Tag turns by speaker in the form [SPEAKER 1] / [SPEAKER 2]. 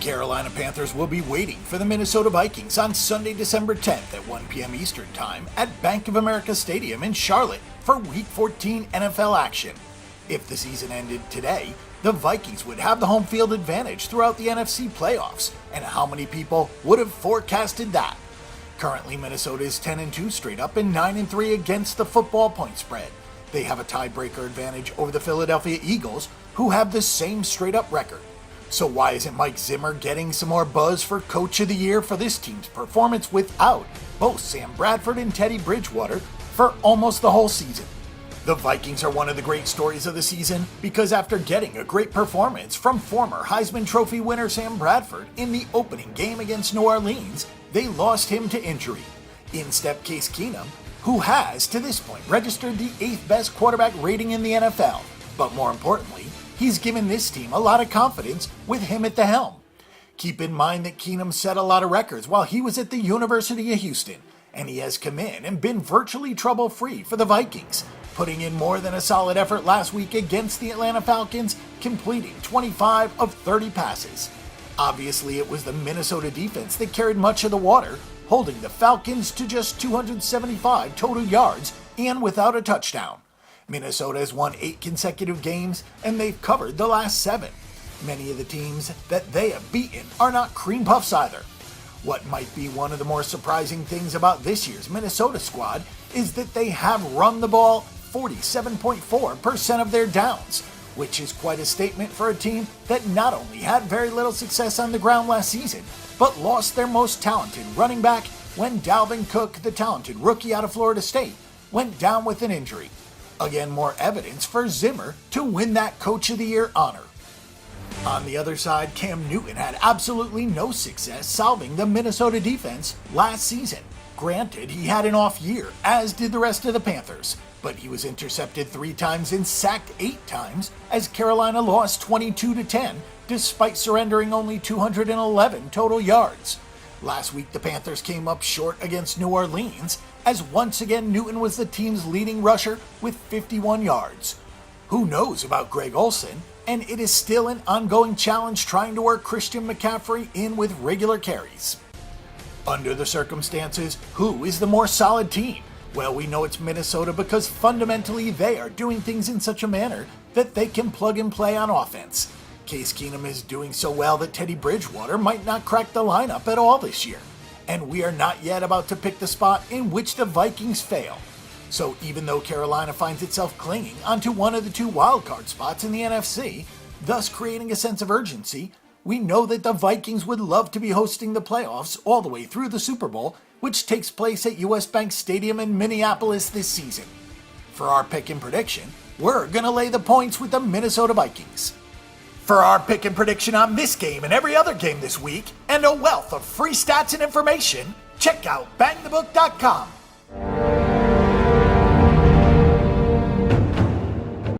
[SPEAKER 1] Carolina Panthers will be waiting for the Minnesota Vikings on Sunday, December 10th at 1 p.m. Eastern Time at Bank of America Stadium in Charlotte for Week 14 NFL action. If the season ended today, the Vikings would have the home field advantage throughout the NFC playoffs, and how many people would have forecasted that? Currently, Minnesota is 10-2 straight up and 9-3 against the football point spread. They have a tiebreaker advantage over the Philadelphia Eagles, who have the same straight-up record. So why isn't Mike Zimmer getting some more buzz for Coach of the Year for this team's performance without both Sam Bradford and Teddy Bridgewater for almost the whole season? The Vikings are one of the great stories of the season because after getting a great performance from former Heisman Trophy winner Sam Bradford in the opening game against New Orleans, they lost him to injury. In stepped Case Keenum, who has, to this point, registered the 8th best quarterback rating in the NFL. But more importantly, he's given this team a lot of confidence with him at the helm. Keep in mind that Keenum set a lot of records while he was at the University of Houston, and he has come in and been virtually trouble-free for the Vikings, putting in more than a solid effort last week against the Atlanta Falcons, completing 25 of 30 passes. Obviously, it was the Minnesota defense that carried much of the water, holding the Falcons to just 275 total yards and without a touchdown. Minnesota has won 8 consecutive games, and they've covered the last 7. Many of the teams that they have beaten are not cream puffs either. What might be one of the more surprising things about this year's Minnesota squad is that they have run the ball 47.4% of their downs, which is quite a statement for a team that not only had very little success on the ground last season, but lost their most talented running back when Dalvin Cook, the talented rookie out of Florida State, went down with an injury. Again, more evidence for Zimmer to win that Coach of the Year honor. On the other side, Cam Newton had absolutely no success solving the Minnesota defense last season. Granted, he had an off year, as did the rest of the Panthers, but he was intercepted 3 times and sacked 8 times as Carolina lost 22-10, despite surrendering only 211 total yards. Last week, the Panthers came up short against New Orleans, as once again Newton was the team's leading rusher with 51 yards. Who knows about Greg Olsen? And it is still an ongoing challenge trying to work Christian McCaffrey in with regular carries. Under the circumstances, who is the more solid team? Well, we know it's Minnesota because fundamentally they are doing things in such a manner that they can plug and play on offense. Case Keenum is doing so well that Teddy Bridgewater might not crack the lineup at all this year. And we are not yet about to pick the spot in which the Vikings fail. So even though Carolina finds itself clinging onto one of the 2 wildcard spots in the NFC, thus creating a sense of urgency, we know that the Vikings would love to be hosting the playoffs all the way through the Super Bowl, which takes place at US Bank Stadium in Minneapolis this season. For our pick and prediction, we're going to lay the points with the Minnesota Vikings. For our pick and prediction on this game and every other game this week, and a wealth of free stats and information, check out bangthebook.com.